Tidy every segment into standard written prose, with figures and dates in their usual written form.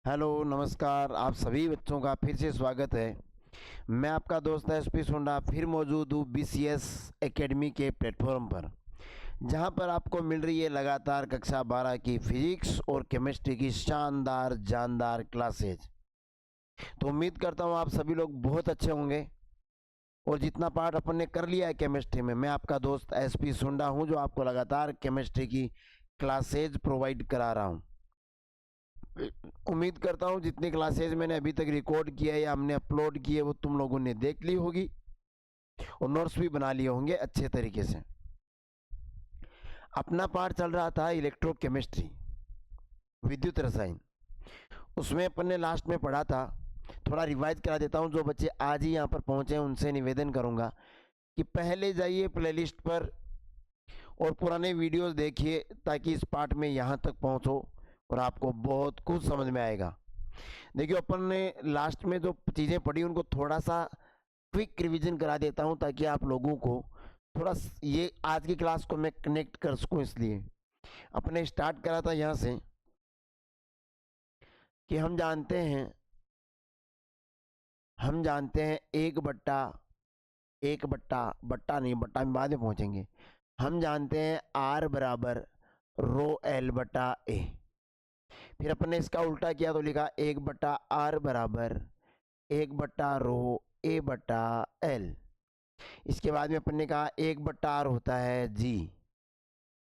Hello नमस्कार। आप सभी बच्चों का फिर से स्वागत है। मैं आपका दोस्त एसपी सुंडा फिर मौजूद हूँ बीसीएस एकेडमी के प्लेटफॉर्म पर, जहां पर आपको मिल रही है लगातार कक्षा 12 की फिजिक्स और केमिस्ट्री की शानदार जानदार क्लासेज। तो उम्मीद करता हूं आप सभी लोग बहुत अच्छे होंगे और जितना पार्ट अपन ने कर लिया है केमिस्ट्री में, मैं आपका दोस्त एसपी सुंडा हूं जो आपको लगातार केमिस्ट्री की क्लासेज प्रोवाइड करा रहा हूं। उम्मीद करता हूँ जितनी क्लासेज मैंने अभी तक रिकॉर्ड किया है या हमने अपलोड किए वो तुम लोगों ने देख ली होगी और नोट्स भी बना लिए होंगे अच्छे तरीके से। अपना पार्ट चल रहा था इलेक्ट्रोकेमिस्ट्री, विद्युत रसायन। उसमें अपन ने लास्ट में पढ़ा था, थोड़ा रिवाइज करा देता हूँ। जो बच्चे आज ही यहाँ पर पहुँचे हैं उनसे निवेदन करूँगा कि पहले जाइए प्लेलिस्ट पर और पुराने वीडियोस देखिए, ताकि इस पार्ट में यहाँ तक पहुँचो और आपको बहुत कुछ समझ में आएगा। देखिए, अपन ने लास्ट में जो चीज़ें पढ़ी उनको थोड़ा सा क्विक रिवीजन करा देता हूं, ताकि आप लोगों को थोड़ा ये आज की क्लास को मैं कनेक्ट कर सकूं। इसलिए अपने स्टार्ट करा था यहाँ से कि हम जानते हैं एक बट्टा बट्टा नहीं, बट्टा में बाद में पहुंचेंगे। हम जानते हैं आर बराबर रो एल बटा ए। फिर अपन ने इसका उल्टा किया तो लिखा एक बट्टा आर बराबर एक बट्टा रो ए बटा एल। इसके बाद में अपन ने कहा एक बट्टा आर होता है जी,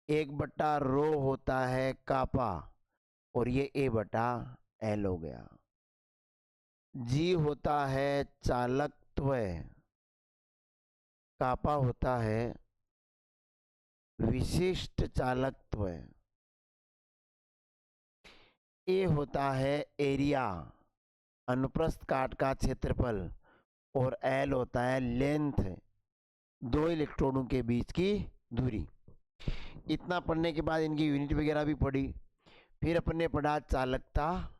एक बट्टा रो होता है कापा, और ये ए बटा एल हो गया। जी होता है चालकत्व, कापा होता है विशिष्ट चालकत्व, ए होता है एरिया, अनुप्रस्थ काट का क्षेत्रफल, और एल होता है लेंथ, दो इलेक्ट्रोडों के बीच की दूरी। इतना पढ़ने के बाद इनकी यूनिट वगैरह भी पढ़ी। फिर अपन ने पढ़ा चालकता,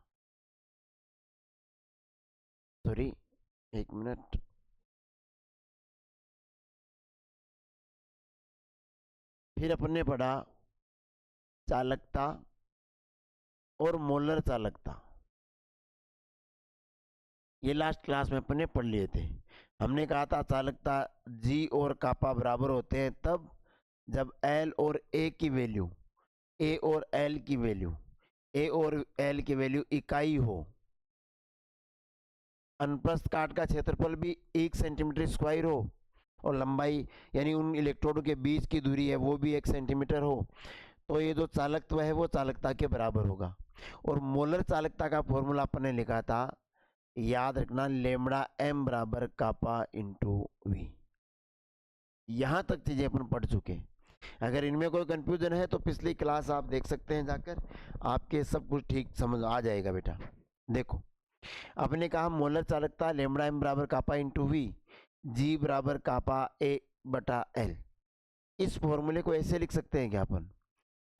सॉरी एक मिनट, फिर अपन ने पढ़ा चालकता और मोलर चालकता। ये लास्ट क्लास में अपन ने पढ़ लिए थे। हमने कहा था चालकता जी और कापा बराबर होते हैं तब जब एल और ए की वैल्यू ए और एल की वैल्यू इकाई हो, अनुप्रस्थ काट का क्षेत्रफल भी 1 सेंटीमीटर स्क्वायर हो, और लंबाई यानी उन इलेक्ट्रोडों के बीच की दूरी है वो भी 1 सेंटीमीटर हो, तो ये जो चालकत्व है वो चालकता के बराबर होगा। और मोलर चालकता का फॉर्मूला अपन ने लिखा था, याद रखना, लेमड़ा एम बराबर कापा इंटू वी। यहां तक चीजें अपन पढ़ चुके। अगर इनमें कोई कंफ्यूजन है तो पिछली क्लास आप देख सकते हैं जाकर, आपके सब कुछ ठीक समझ आ जाएगा बेटा। देखो, आपने कहा मोलर चालकता लेमड़ा एम बराबर कापा इंटू वी, जी बराबर कापा ए बटा एल। इस फॉर्मूले को ऐसे लिख सकते हैं क्या अपन?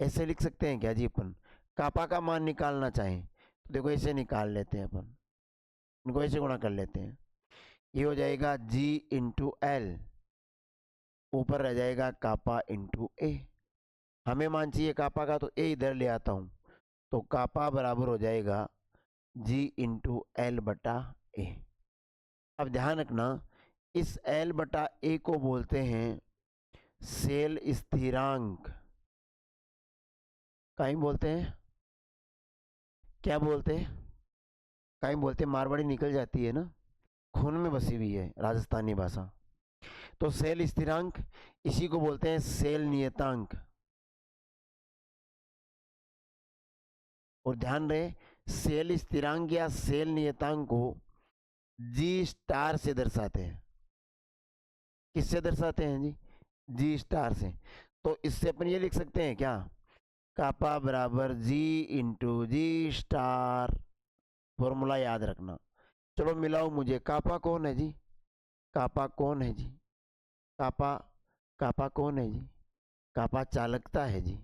ऐसे लिख सकते हैं क्या जी? अपन कापा का मान निकालना चाहें तो देखो ऐसे निकाल लेते हैं अपन, इनको ऐसे गुणा कर लेते हैं। ये हो जाएगा जी इंटू एल, ऊपर रह जाएगा कापा इंटू ए। हमें मान चाहिए कापा का, तो ए इधर ले आता हूँ, तो कापा बराबर हो जाएगा जी इंटू एल बटा ए। अब ध्यान रखना, इस एल बटा ए को बोलते हैं सेल स्थिरांक। कहीं बोलते हैं, क्या बोलते हैं? कहीं बोलते हैं, मारवाड़ी निकल जाती है ना, खून में बसी हुई है राजस्थानी भाषा। तो सेल स्थिरांक, इसी को बोलते हैं सेल नियतांक। और ध्यान रहे, सेल स्थिरांक या सेल नियतांक को जी स्टार से दर्शाते हैं। किससे दर्शाते हैं जी? जी स्टार से। तो इससे अपन ये लिख सकते हैं क्या, कापा बराबर जी इंटू जी स्टार। फॉर्मूला याद रखना। चलो मिलाओ मुझे, कापा कौन है जी? कापा कौन है जी? कापा, कापा कौन है जी? कापा चालकता है जी,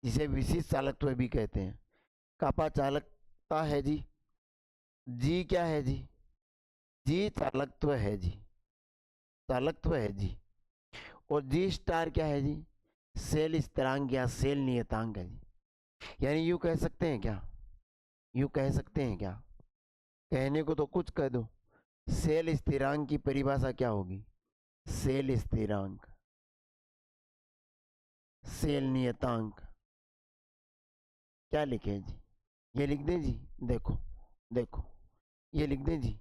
जिसे विशिष्ट चालकत्व भी कहते हैं। कापा चालकता है जी। जी क्या है जी? जी चालकत्व है जी, चालकत्व है जी। और जी स्टार क्या है जी? सेल स्थिरांक या सेल नियतांक है जी। यानी यूं कह सकते हैं क्या, यूं कह सकते हैं क्या? कहने को तो कुछ कह दो। सेल स्थिरांक की परिभाषा क्या होगी? सेल स्थिरांक, सेल नियतांक क्या लिखे जी? ये लिख दें जी, देखो देखो, ये लिख दें जी,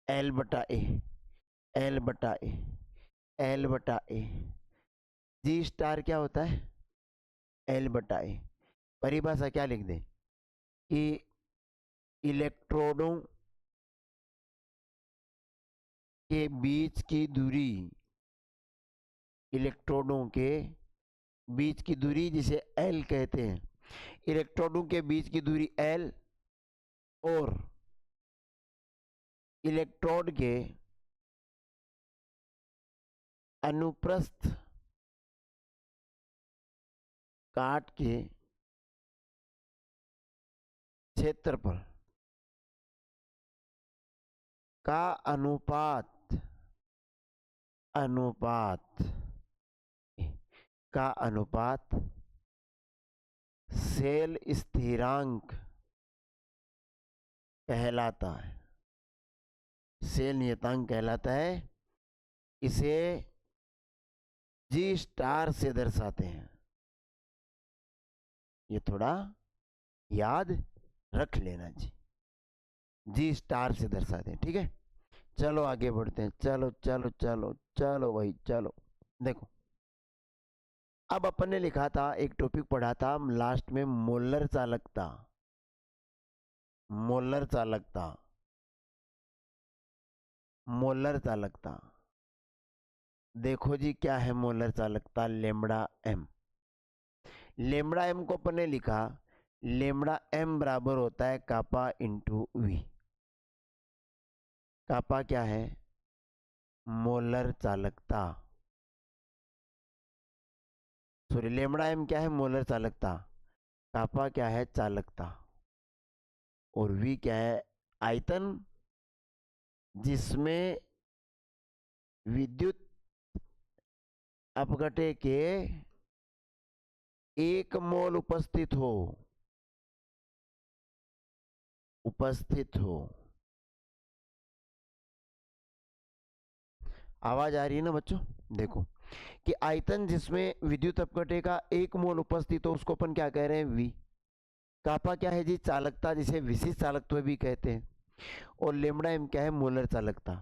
एल बटा ए, एल बटा ए, एल बटा ए। जी स्टार क्या होता है? एल बटा ए। परिभाषा क्या लिख दें कि इलेक्ट्रोडों के बीच की दूरी, इलेक्ट्रोडों के बीच की दूरी जिसे एल कहते हैं, इलेक्ट्रोडों के बीच की दूरी एल और इलेक्ट्रोड के अनुप्रस्थ काट के क्षेत्रफल का अनुपात, अनुपात का अनुपात सेल स्थिरांक कहलाता है, सेल नियतांक कहलाता है। इसे जी स्टार से दर्शाते हैं। ये थोड़ा याद रख लेना जी, जी स्टार से दर्शाते हैं, ठीक है। चलो आगे बढ़ते हैं, चलो चलो चलो चलो भाई चलो। देखो, अब अपन ने लिखा था, एक टॉपिक पढ़ा था लास्ट में, मोलर चालकता, मोलर चालकता, मोलर चालकता। देखो जी क्या है मोलर चालकता? Lambda M. लेमड़ा एम को अपन ने लिखा, लेमड़ा एम बराबर होता है कापा इंटू वी। कापा क्या है? मोलर चालकता। सॉरी, लेमड़ा एम क्या है? मोलर चालकता। कापा क्या है? चालकता। और वी क्या है? आयतन जिसमें विद्युत अपघटे के 1 मोल उपस्थित हो, उपस्थित हो। आवाज आ रही है ना बच्चों? देखो कि आयतन जिसमें विद्युत अपघटे का 1 मोल उपस्थित हो, उसको अपन क्या कह रहे हैं? वी। कापा क्या है जी? चालकता, जिसे विशिष्ट चालकत्व भी कहते हैं। और लेमड़ा एम क्या है? मोलर चालकता।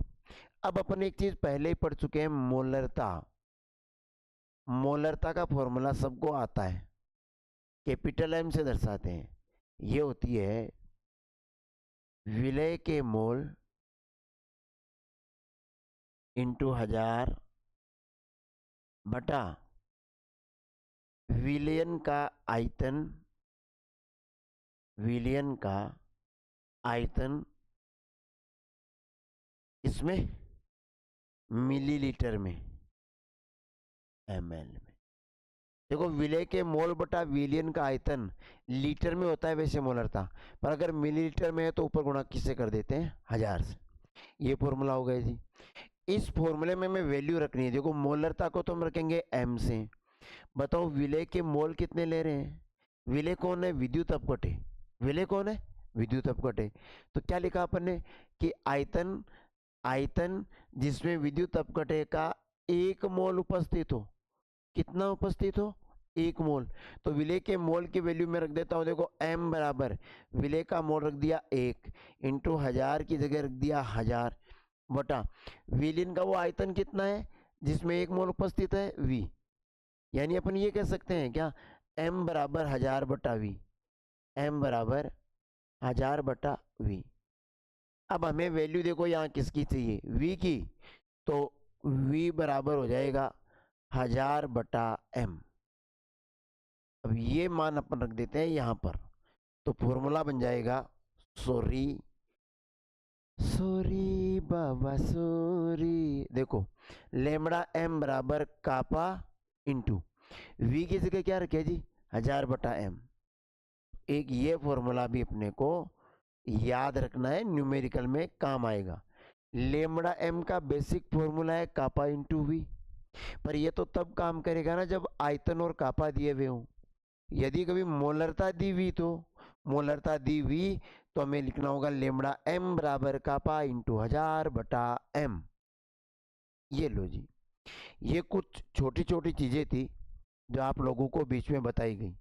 अब अपन एक चीज पहले ही पढ़ चुके हैं, मोलरता। मोलरता का फॉर्मूला सबको आता है, कैपिटल एम से दर्शाते हैं। ये होती है विलय के मोल इंटू 1000 बटा विलयन का आयतन, विलयन का आयतन इसमें मिलीलीटर में, एमएल में। देखो, विलय के मोल बटा विलयन का आयतन लीटर में होता है वैसे मोलरता, पर अगर मिलीलीटर में है तो ऊपर गुणा किससे कर देते हैं? 1000 से। ये फॉर्मूला हो गया जी। इस फॉर्मूले में हमें वैल्यू रखनी है। देखो, मोलरता को तो हम रखेंगे एम से। बताओ विलय के मोल कितने ले रहे हैं? विलय कौन है? विद्युत अपघटे। विलय कौन है? विद्युत अपघटे। तो क्या लिखा अपन ने कि आयतन, आयतन जिसमें विद्युत अपघटे का 1 मोल उपस्थित हो। कितना उपस्थित हो? 1 मोल। तो विलय के मोल की वैल्यू में रख देता हूं। देखो, m बराबर विलय का मोल रख दिया 1 इंटू 1000 की जगह रख दिया 1000 बटा विलयन का वो आयतन कितना है जिसमें 1 मोल उपस्थित है? v। यानी अपन ये कह सकते हैं क्या? m बराबर 1000 बटा v, m बराबर 1000 बटा v। अब हमें वैल्यू देखो यहाँ किसकी चाहिए? v की। तो v बराबर हो जाएगा 1000 बटा m। अब ये मान अपन रख देते हैं यहाँ पर। तो फॉर्मूला बन जाएगा, सॉरी सॉरी बाबा सॉरी, देखो लेमड़ा एम बराबर कापा इंटू वी की जगह क्या रखे जी? 1000 बटा एम। एक ये फॉर्मूला भी अपने को याद रखना है, न्यूमेरिकल में काम आएगा। लेमड़ा एम का बेसिक फॉर्मूला है कापा इंटू वी, पर ये तो तब काम करेगा ना जब आयतन और कापा दिए हुए हों। यदि कभी मोलरता दी हुई तो, मोलरता दी हुई तो हमें लिखना होगा लेमड़ा m बराबर का पाई इंटू 1000 बटा m। ये लो जी, ये कुछ छोटी छोटी चीजें थी जो आप लोगों को बीच में बताई गई।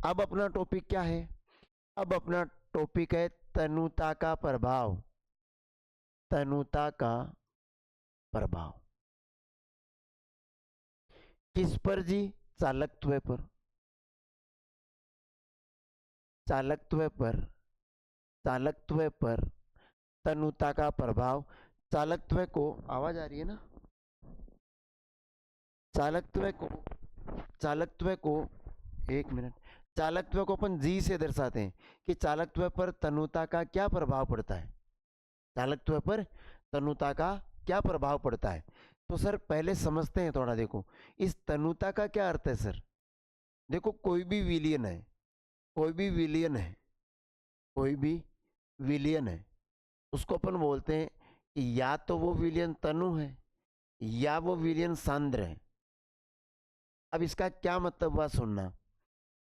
अब अपना टॉपिक क्या है? अब अपना टॉपिक है तनुता का प्रभाव। तनुता का प्रभाव किस पर जी? चालकत्व पर। चालकत्व पर, चालकत्व पर तनुता का प्रभाव। चालकत्व को, आवाज आ रही है ना? चालकत्व को, चालकत्व को, एक मिनट, चालकत्व को अपन जी से दर्शाते हैं कि चालकत्व पर तनुता का क्या प्रभाव पड़ता है। चालकत्व पर तनुता का क्या प्रभाव पड़ता है? तो सर पहले समझते हैं थोड़ा। देखो इस तनुता का क्या अर्थ है सर। देखो कोई भी विलियन है, कोई भी विलियन है, कोई भी विलियन है, उसको अपन बोलते हैं कि या तो वो विलियन तनु है या वो विलियन सांद्र है। अब इसका क्या मतलब हुआ सुनना।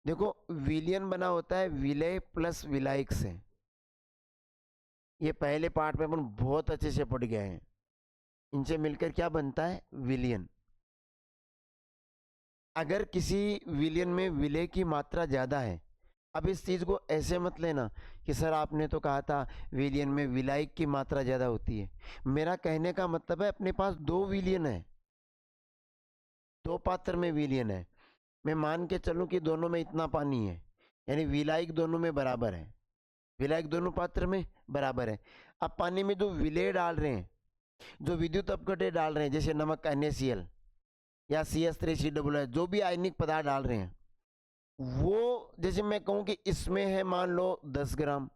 देखो विलियन बना होता है विलय प्लस विलायक से। ये पहले पार्ट में अपन बहुत अच्छे से पढ़ गए हैं। इनसे मिलकर क्या बनता है? विलियन। अगर किसी विलियन में विलय की मात्रा ज्यादा है, अब इस चीज को ऐसे मत लेना कि सर आपने तो कहा था विलियन में विलायक की मात्रा ज्यादा होती है। मेरा कहने का मतलब है अपने पास दो विलियन है, दो पात्र में विलियन है। मैं मान के चलूं कि दोनों में इतना पानी है, यानी विलायक दोनों में बराबर है, विलायक दोनों पात्र में बराबर है। अब पानी में जो विलय डाल रहे हैं, जो विद्युत अपघटन डाल रहे हैं, जैसे नमक NaCl या CH3COO, जो भी आयनिक पदार्थ डाल रहे हैं, वो जैसे मैं कहूं कि इसमें है मान लो 10 ग्राम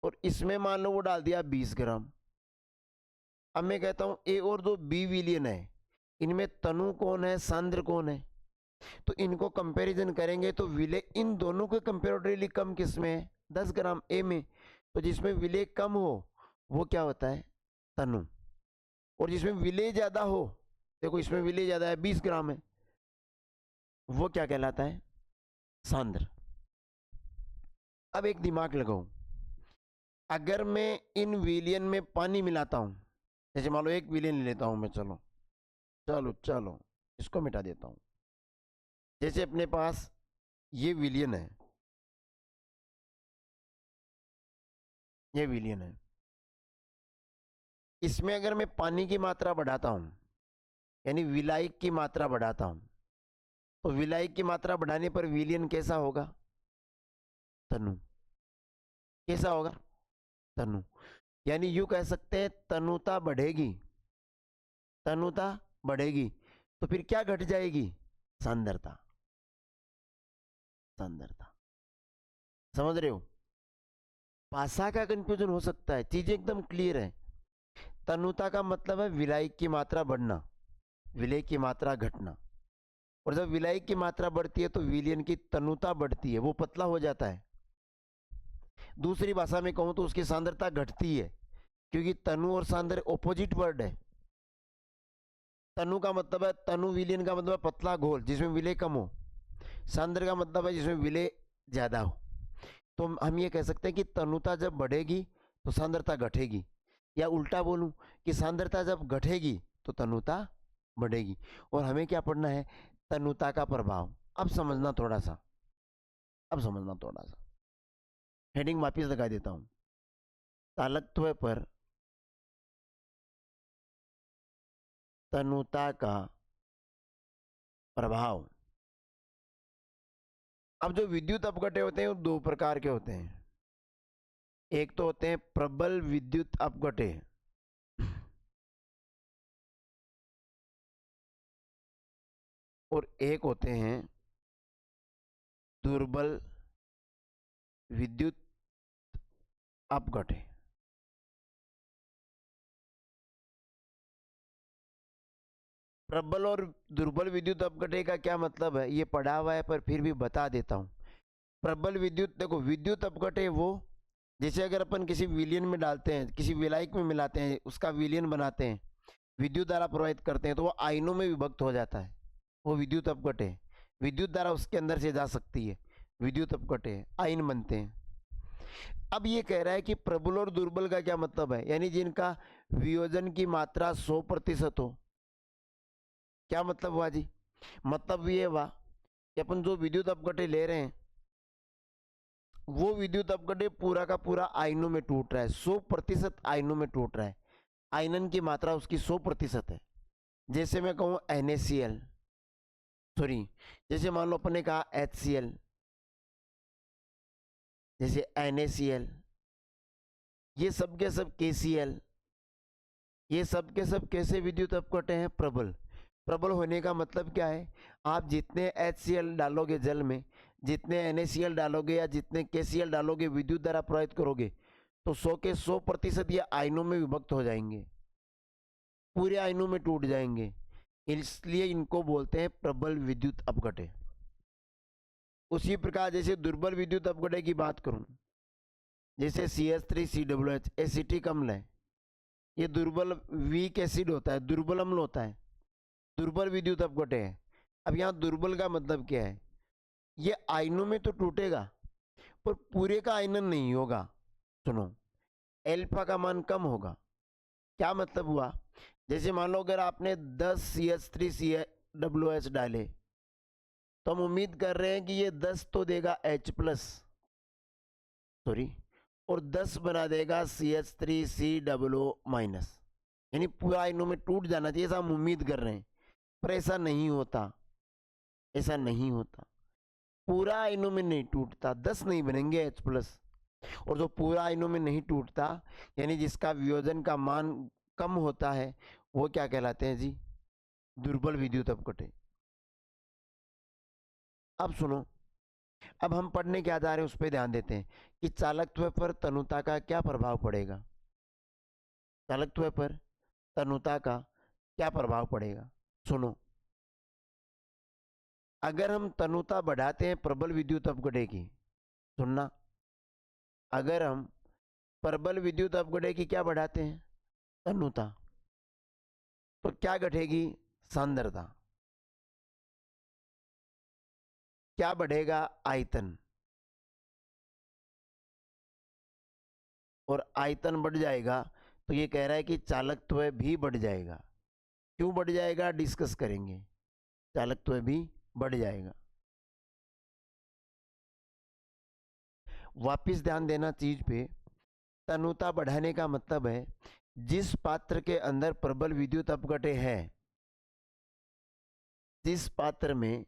और इसमें मान लो वो डाल दिया 20 ग्राम। अब मैं कहता हूं ए और दो बी विलियन है, इनमें तनु कौन है, सांद्र कौन है? तो इनको कंपैरिजन करेंगे तो विलय इन दोनों के कंपैरेटिवली कम किसमें है? 10 ग्राम ए में। तो जिसमें विलय कम हो वो क्या होता है? तनु। और जिसमें विलय ज्यादा हो, देखो इसमें विलय ज्यादा है 20 ग्राम है, वो क्या कहलाता है? सांद्र। अब एक दिमाग लगाओ, अगर मैं इन विलियन में पानी मिलाता हूं, जैसे मान लो एक विलियन लेता हूं मैं, चलो चलो चलो इसको मिटा देता हूं। जैसे अपने पास ये विलियन है, ये विलियन है, इसमें अगर मैं पानी की मात्रा बढ़ाता हूं, यानी विलायक की मात्रा बढ़ाता हूं, तो विलायक की मात्रा बढ़ाने पर विलियन कैसा होगा? तनु। कैसा होगा? तनु। यानी यूं कह सकते हैं तनुता बढ़ेगी, तनुता बढ़ेगी तो फिर क्या घट जाएगी? सांद्रता। सांद्रता। समझ रहे हो? भाषा का कंफ्यूजन हो सकता है, चीजें एकदम क्लियर है। तनुता का मतलब है विलायक की मात्रा बढ़ना, विलय की मात्रा घटना। और जब विलय की मात्रा बढ़ती है तो विलियन की तनुता बढ़ती है, वो पतला हो जाता है। दूसरी भाषा में कहूं तो उसकी सांद्रता घटती है, क्योंकि तनु और सांद्र ऑपोजिट वर्ड है। तनु का मतलब है, तनु विलियन का मतलब है पतला घोल जिसमें विलय कम हो। सांद्र का मतलब है जिसमें विलय ज्यादा हो। तो हम ये कह सकते हैं कि तनुता जब बढ़ेगी तो सांद्रता घटेगी, या उल्टा बोलूं कि सांद्रता जब घटेगी तो तनुता बढ़ेगी। और हमें क्या पढ़ना है? तनुता का प्रभाव। अब समझना थोड़ा सा, अब समझना थोड़ा सा, हेडिंग वापिस लगा देता हूं। चालकत्व पर तनुता का प्रभाव। अब जो विद्युत अपघटन होते हैं वो दो प्रकार के होते हैं। एक तो होते हैं प्रबल विद्युत अपघटन, और एक होते हैं दुर्बल विद्युत अपघटन। प्रबल और दुर्बल विद्युत अपघटन का क्या मतलब है ये पढ़ा हुआ है, पर फिर भी बता देता हूं। प्रबल विद्युत, देखो विद्युत अपघटन वो, जैसे अगर अपन किसी विलियन में डालते हैं, किसी विलायक में मिलाते हैं, उसका विलियन बनाते हैं, विद्युत धारा प्रवाहित करते हैं, तो वो आयनों में विभक्त हो जाता है, वो विद्युत अपघटन। विद्युत धारा उसके अंदर से जा सकती है, विद्युत अपघटन आयन बनते हैं। अब ये कह रहा है कि प्रबल और दुर्बल का क्या मतलब है, यानी जिनका वियोजन की मात्रा 100% हो। क्या मतलब हुआ जी? मतलब ये हुआ कि अपन जो विद्युत अपघटे ले रहे हैं वो विद्युत अपघटे पूरा का पूरा आयनों में टूट रहा है, 100% आयनों में टूट रहा है। आयनन की मात्रा उसकी 100% है। जैसे मैं कहूँ NaCl, सॉरी, जैसे मान लो अपन ने कहा HCl, जैसे NaCl, ये सब के सब KCl, ये सब के सब कैसे विद्युत अपघटे हैं? प्रबल। प्रबल होने का मतलब क्या है? आप जितने HCl डालोगे जल में, जितने NaCl डालोगे या जितने KCl डालोगे, विद्युत धारा प्रवाहित करोगे, तो 100 के 100% ये आयनों में विभक्त हो जाएंगे, पूरे आयनों में टूट जाएंगे। इसलिए इनको बोलते हैं प्रबल विद्युत अपघटे। उसी प्रकार जैसे दुर्बल विद्युत अपघटे की बात करूं, जैसे CH3COOH एसिटिक अम्ल है, ये दुर्बल वीक एसिड होता है, दुर्बल अम्ल होता है, दुर्बल विद्युत अपघटे है। अब यहाँ दुर्बल का मतलब क्या है? ये आयनों में तो टूटेगा पर पूरे का आयनन नहीं होगा। सुनो, एल्फा का मान कम होगा। क्या मतलब हुआ? जैसे मान लो अगर आपने 10 CH3COOH डाले, तो हम उम्मीद कर रहे हैं कि ये 10 तो देगा H+, सॉरी, और 10 बना देगा CH3COO-, यानी पूरा आयनों में टूट जाना चाहिए, ऐसा हम उम्मीद कर रहे हैं। पर ऐसा नहीं होता, ऐसा नहीं होता। पूरा आयनों में नहीं टूटता, 10 नहीं बनेंगे H+। और जो पूरा आयनों में नहीं टूटता, यानी जिसका वियोजन का मान कम होता है, वो क्या कहलाते हैं जी? दुर्बल विद्युत अपघटे। अब सुनो, अब हम पढ़ने क्या जा रहे हैं उस पर ध्यान देते हैं कि चालकत्व पर तनुता का क्या प्रभाव पड़ेगा। चालकत्व पर तनुता का क्या प्रभाव पड़ेगा? सुनो, अगर हम तनुता बढ़ाते हैं प्रबल विद्युत अपघटे की, सुनना, अगर हम प्रबल विद्युत अपघटे की क्या बढ़ाते हैं? तनुता, तो क्या घटेगी? सांद्रता। क्या बढ़ेगा? आयतन। और आयतन बढ़ जाएगा तो ये कह रहा है कि चालकत्व भी बढ़ जाएगा। क्यों बढ़ जाएगा? डिस्कस करेंगे। चालकत्व भी बढ़ जाएगा। वापिस ध्यान देना चीज पे, तनुता बढ़ाने का मतलब है जिस पात्र के अंदर प्रबल विद्युत अपघटे है, जिस पात्र में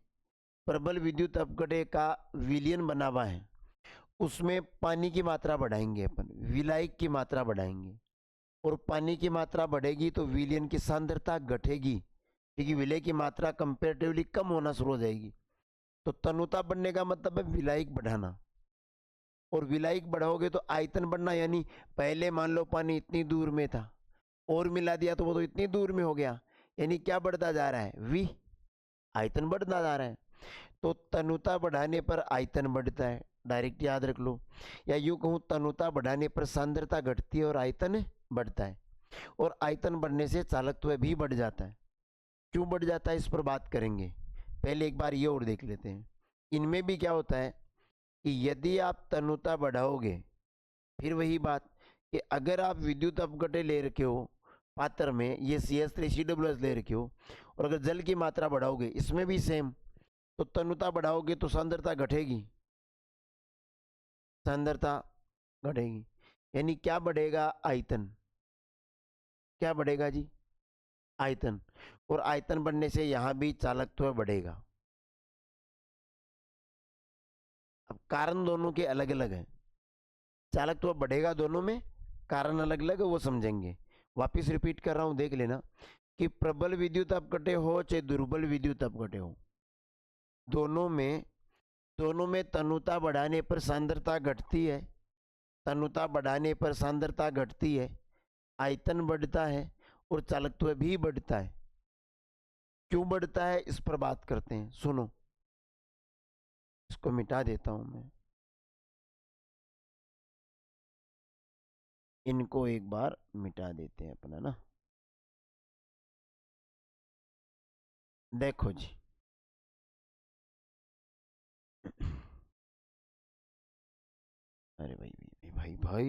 प्रबल विद्युत अपघटे का विलयन बना हुआ है, उसमें पानी की मात्रा बढ़ाएंगे अपन, विलायक की मात्रा बढ़ाएंगे। और पानी की मात्रा बढ़ेगी तो विलयन की सांद्रता घटेगी, क्योंकि विलय की मात्रा कंपेरेटिवली कम होना शुरू हो जाएगी। तो तनुता बढ़ने का मतलब है विलायक बढ़ाना। और विलायक बढ़ाओगे तो आयतन बढ़ना, यानी पहले मान लो पानी इतनी दूर में था और मिला दिया तो वो तो इतनी दूर में हो गया, यानी क्या बढ़ता जा रहा है? वी, आयतन बढ़ता जा रहा है। तो तनुता बढ़ाने पर आयतन बढ़ता है, डायरेक्ट याद रख लो। या यूं कहूँ, तनुता बढ़ाने पर सांद्रता घटती है और आयतन बढ़ता है। और आयतन बढ़ने से चालकत्व भी बढ़ जाता है। क्यों बढ़ जाता है इस पर बात करेंगे, पहले एक बार ये और देख लेते हैं। इनमें भी क्या होता है कि यदि आप तनुता बढ़ाओगे, फिर वही बात कि अगर आप विद्युत अपघटे ले रखे हो पात्र में, ये CH3COOH ले रखे हो, और अगर जल की मात्रा बढ़ाओगे इसमें भी सेम, तो तनुता बढ़ाओगे तो सांद्रता घटेगी, सांद्रता घटेगी। यानी क्या बढ़ेगा? आयतन। क्या बढ़ेगा जी? आयतन। और आयतन बढ़ने से यहां भी चालकत्व बढ़ेगा। अब कारण दोनों के अलग अलग हैं, चालकत्व बढ़ेगा दोनों में, कारण अलग अलग है, वो समझेंगे। वापिस रिपीट कर रहा हूं, देख लेना कि प्रबल विद्युत अपघटे हो चाहे दुर्बल विद्युत अपघटे हो, दोनों में तनुता बढ़ाने पर सांद्रता घटती है, तनुता बढ़ाने पर सांद्रता घटती है, आयतन बढ़ता है और चालकत्व भी बढ़ता है। क्यों बढ़ता है इस पर बात करते हैं, सुनो। इसको मिटा देता हूं मैं, इनको एक बार मिटा देते हैं अपना ना। देखो जी, अरे भाई भाई भाई भाई,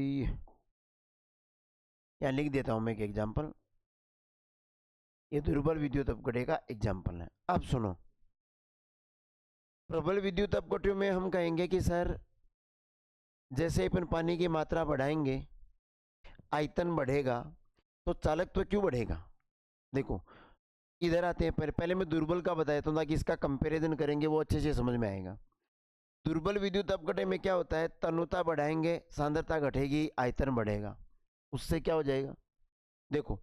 यहाँ लिख देता हूँ मैं एक एग्जाम्पल। ये दुर्बल विद्युत अपघटन का एग्जाम्पल है। अब सुनो, प्रबल विद्युत अपघटन में हम कहेंगे कि सर जैसे अपन पानी की मात्रा बढ़ाएंगे, आयतन बढ़ेगा, तो चालकत्व क्यों बढ़ेगा? देखो इधर आते हैं, पहले मैं दुर्बल का बताया था ताकि इसका कंपैरिजन करेंगे वो अच्छे से समझ में आएगा। दुर्बल विद्युत अपघटन में क्या होता है, तनुता बढ़ाएंगे सांद्रता घटेगी, आयतन बढ़ेगा, उससे क्या हो जाएगा? देखो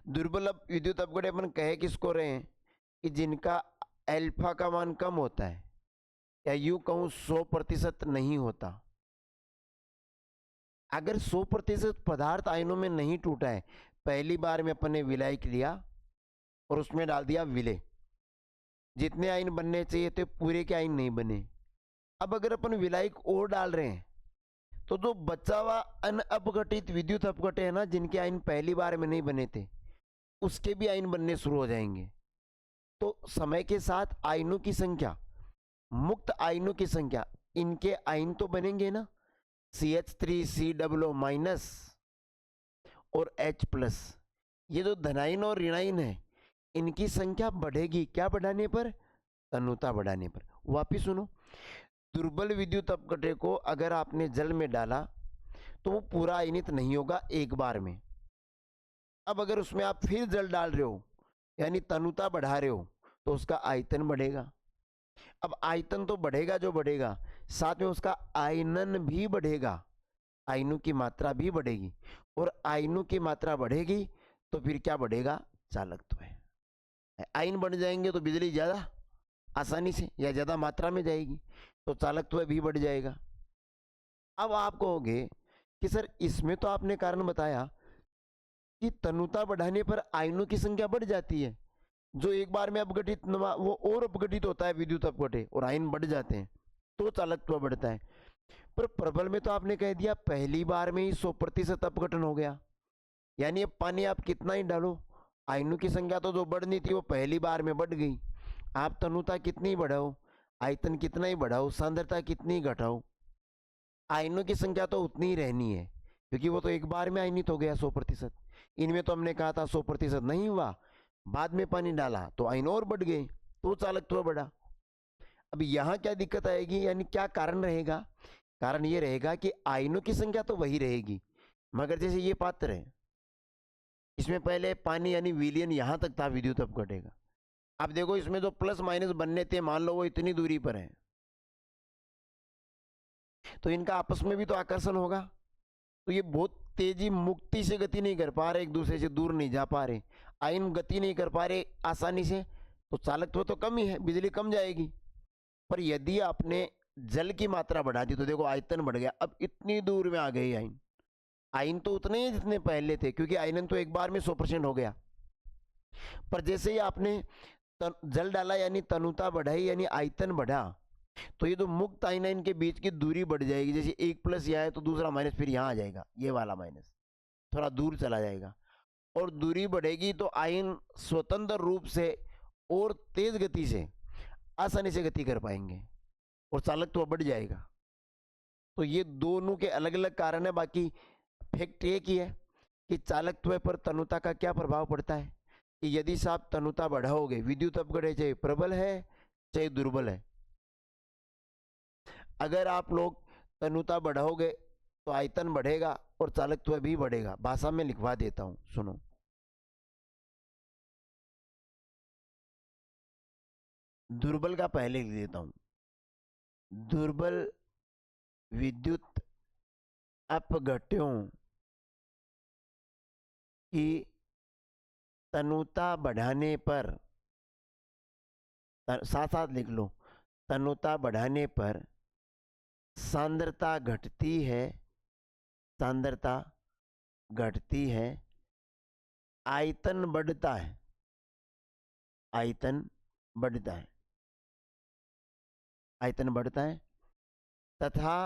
दुर्बल विद्युत अपघटन अपन कहे किसको रहे हैं कि जिनका अल्फा का मान कम होता है, या यूं कहूं 100% नहीं होता। अगर 100% पदार्थ आयनों में नहीं टूटा है, पहली बार में अपन ने विलायक लिया और उसमें डाल दिया विलय, जितने आयन बनने चाहिए थे पूरे के आयन नहीं बने। अब अगर अपन विलायक और डाल रहे हैं तो जो बचा हुआ अनअपघटित विद्युत अपघटन है ना, जिनके आयन पहली बार में नहीं बने थे, उसके भी आयन बनने शुरू हो जाएंगे। तो समय के साथ आयनों की संख्या, मुक्त आयनों की संख्या, इनके आयन तो बनेंगे ना, CH3 COO- और H+, ये जो धनायन और ऋणायन है इनकी संख्या बढ़ेगी। क्या बढ़ाने पर? तनुता बढ़ाने पर। वापिस सुनो, दुर्बल विद्युत अपघटन को अगर आपने जल में डाला तो वो पूरा आयनित नहीं होगा एक बार में। अब अगर उसमें आप फिर जल डाल रहे हो यानी तनुता बढ़ा रहे हो तो उसका आयतन बढ़ेगा। अब आयतन तो बढ़ेगा जो बढ़ेगा, साथ में उसका आयनन भी बढ़ेगा, आयनों की मात्रा भी बढ़ेगी, और आयनों की मात्रा बढ़ेगी तो फिर क्या बढ़ेगा? चालकत्व है। आयन बढ़ जाएंगे तो बिजली ज़्यादा आसानी से या ज़्यादा मात्रा में जाएगी, तो चालकत्व भी बढ़ जाएगा। अब आप कहोगे कि सर इसमें तो आपने कारण बताया कि तनुता बढ़ाने पर आयनों की संख्या बढ़ जाती है, जो एक बार में अपघटित वो और अपघटित होता है विद्युत अपघटन, और आयन बढ़ जाते हैं तो चालकत्व बढ़ता है। पर प्रबल में तो आपने कह दिया पहली बार में ही 100% अपघटन हो गया, यानी अब पानी आप कितना ही डालो, आयनों की संख्या तो जो बढ़नी थी वो पहली बार में बढ़ गई। आप तनुता कितनी बढ़ाओ, आयतन कितना ही बढ़ाओ, सांद्रता कितनी घटाओ, आयनों की संख्या तो उतनी ही रहनी है, क्योंकि वो तो एक बार में आयनित हो गया 100%। इनमें तो हमने कहा था 100% नहीं हुआ, बाद में पानी डाला तो आयन और बढ़ गए, तो चालकत्व बढ़ा। अब यहाँ क्या दिक्कत आएगी, यानी क्या कारण रहेगा? कारण ये रहेगा कि आयनों की संख्या तो वही रहेगी, मगर जैसे ये पात्र है, इसमें पहले पानी यानी विलयन यहां तक था विद्युत अपघटन का। अब देखो इसमें जो प्लस माइनस बनने थे, मान लो वो इतनी दूरी पर है, तो इनका आपस में भी तो आकर्षण होगा। तो ये बहुत तेजी मुक्ति से गति नहीं कर पा रहे, एक दूसरे से दूर नहीं जा पा रहे, आयन गति नहीं कर पा रहे आसानी से, तो चालकत्व तो कम ही है, बिजली कम जाएगी। पर यदि आपने जल की मात्रा बढ़ा दी तो देखो आयतन बढ़ गया, अब इतनी दूर में आ गई आयन। आयन तो उतने ही जितने पहले थे, क्योंकि आयनन तो एक बार में 100% हो गया। पर जैसे ही आपने जल डाला यानी तनुता बढ़ाई यानी आयतन बढ़ा, तो ये जो मुक्त आयन है इनके बीच की दूरी बढ़ जाएगी। जैसे एक प्लस यहाँ है तो दूसरा माइनस फिर यहाँ आ जाएगा, ये वाला माइनस थोड़ा दूर चला जाएगा, और दूरी बढ़ेगी तो आयन स्वतंत्र रूप से और तेज गति से आसानी से गति कर पाएंगे और चालकत्व तो बढ़ जाएगा। तो ये दोनों के अलग अलग कारण है। बाकी फैक्ट एक ही है कि चालकत्व पर तनुता का क्या प्रभाव पड़ता है, कि यदि से आप तनुता बढ़ाओगे, विद्युत अपघटन चाहे प्रबल है चाहे दुर्बल है, अगर आप लोग तनुता बढ़ाओगे तो आयतन बढ़ेगा और चालकत्व भी बढ़ेगा। भाषा में लिखवा देता हूं, सुनो। दुर्बल का पहले लिख देता हूं। दुर्बल विद्युत अपघटनों की तनुता बढ़ाने पर, साथ साथ लिख लो, तनुता बढ़ाने पर सांद्रता घटती है, सांद्रता घटती है, आयतन बढ़ता है, आयतन बढ़ता है, आयतन बढ़ता है, तथा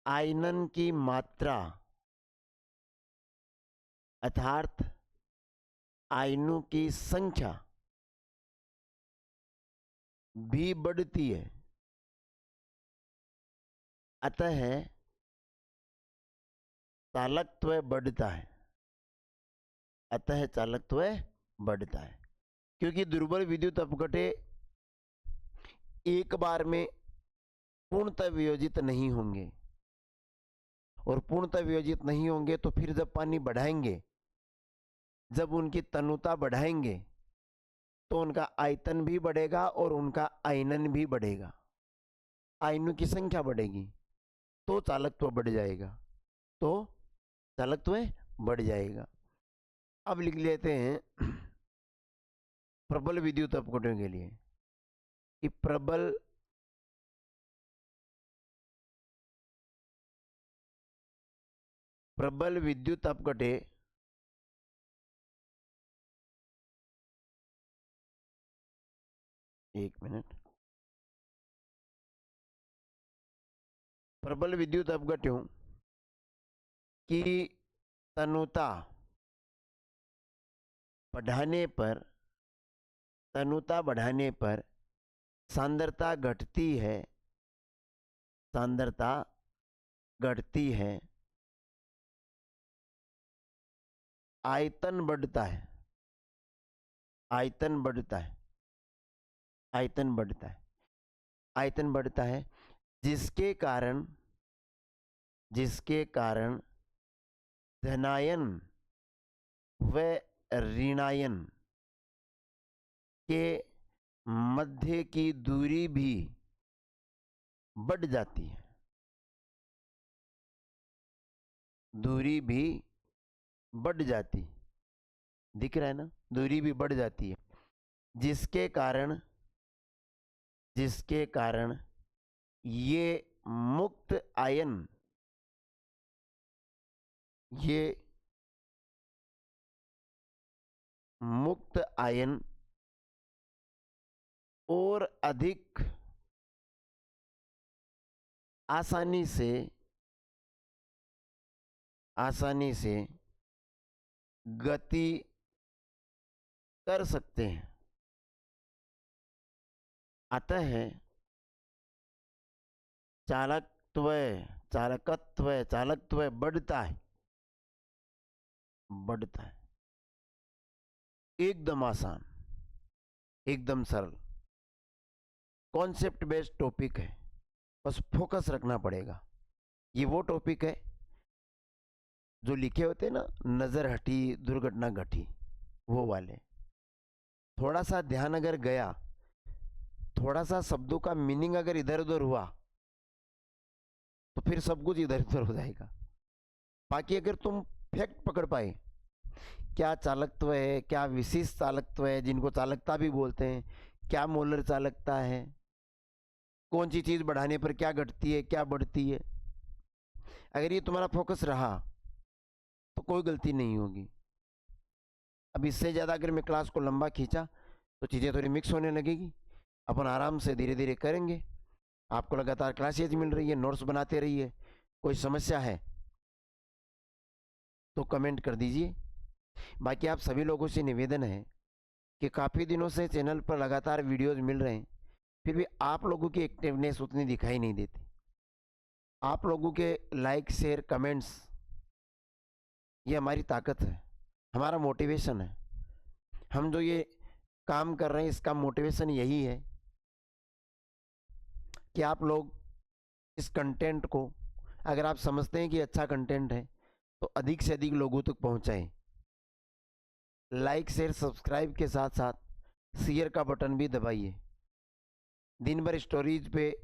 आयनन की मात्रा अर्थात आयनों की संख्या भी बढ़ती है। अतः चालकत्व बढ़ता है, अतः चालकत्व बढ़ता है, क्योंकि दुर्बल विद्युत अपघटे एक बार में पूर्णतः वियोजित नहीं होंगे, और पूर्णतः वियोजित नहीं होंगे तो फिर जब पानी बढ़ाएंगे, जब उनकी तनुता बढ़ाएंगे, तो उनका आयतन भी बढ़ेगा और उनका आयनन भी बढ़ेगा। आयनों की संख्या बढ़ेगी तो चालकत्व बढ़ जाएगा, तो चालकत्व बढ़ जाएगा। अब लिख लेते हैं प्रबल विद्युत अपघटों के लिए कि प्रबल विद्युत अपघटे एक मिनट, प्रबल विद्युत अपघटों की तनुता बढ़ाने पर सांद्रता घटती है, सांद्रता घटती है, आयतन बढ़ता है, आयतन बढ़ता है, आयतन बढ़ता है, आयतन बढ़ता है, जिसके कारण धनायन व ऋणायन के मध्य की दूरी भी बढ़ जाती है, दूरी भी बढ़ जाती, दिख रहा है ना, दूरी भी बढ़ जाती है, जिसके कारण ये मुक्त आयन, ये मुक्त आयन और अधिक आसानी से गति कर सकते हैं। अतः चालकत्व बढ़ता है, एकदम आसान, एकदम सरल, कॉन्सेप्ट बेस्ड टॉपिक है, बस फोकस रखना पड़ेगा। ये वो टॉपिक है जो लिखे होते हैं ना, नजर हटी दुर्घटना घटी, वो वाले। थोड़ा सा ध्यान अगर गया, थोड़ा सा शब्दों का मीनिंग अगर इधर उधर हुआ, तो फिर सब कुछ इधर उधर हो जाएगा। बाकी अगर तुम फैक्ट पकड़ पाए, क्या चालकत्व है, क्या विशिष्ट चालकत्व है, जिनको चालकता भी बोलते हैं, क्या मोलर चालकता है, कौन सी चीज बढ़ाने पर क्या घटती है, क्या बढ़ती है, अगर ये तुम्हारा फोकस रहा तो कोई गलती नहीं होगी। अब इससे ज़्यादा अगर मैं क्लास को लंबा खींचा तो चीज़ें थोड़ी मिक्स होने लगेगी। अपन आराम से धीरे धीरे करेंगे। आपको लगातार क्लासेज मिल रही है, नोट्स बनाते रहिए। कोई समस्या है तो कमेंट कर दीजिए। बाकी आप सभी लोगों से निवेदन है कि काफ़ी दिनों से चैनल पर लगातार वीडियोज़ मिल रहे हैं, फिर भी आप लोगों की एक्टिवनेस उतनी दिखाई नहीं देती। आप लोगों के लाइक, शेयर, कमेंट्स, ये हमारी ताकत है, हमारा मोटिवेशन है। हम जो ये काम कर रहे हैं इसका मोटिवेशन यही है कि आप लोग इस कंटेंट को, अगर आप समझते हैं कि अच्छा कंटेंट है, तो अधिक से अधिक लोगों तक पहुंचाएं। लाइक, शेयर, सब्सक्राइब के साथ साथ शेयर का बटन भी दबाइए। दिन भर स्टोरीज पे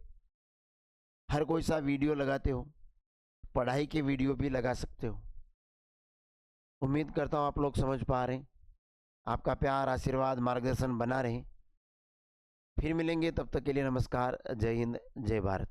हर कोई सा वीडियो लगाते हो, पढ़ाई के वीडियो भी लगा सकते हो। उम्मीद करता हूँ आप लोग समझ पा रहे हैं। आपका प्यार, आशीर्वाद, मार्गदर्शन बना रहे। फिर मिलेंगे, तब तक के लिए नमस्कार। जय हिंद, जय भारत।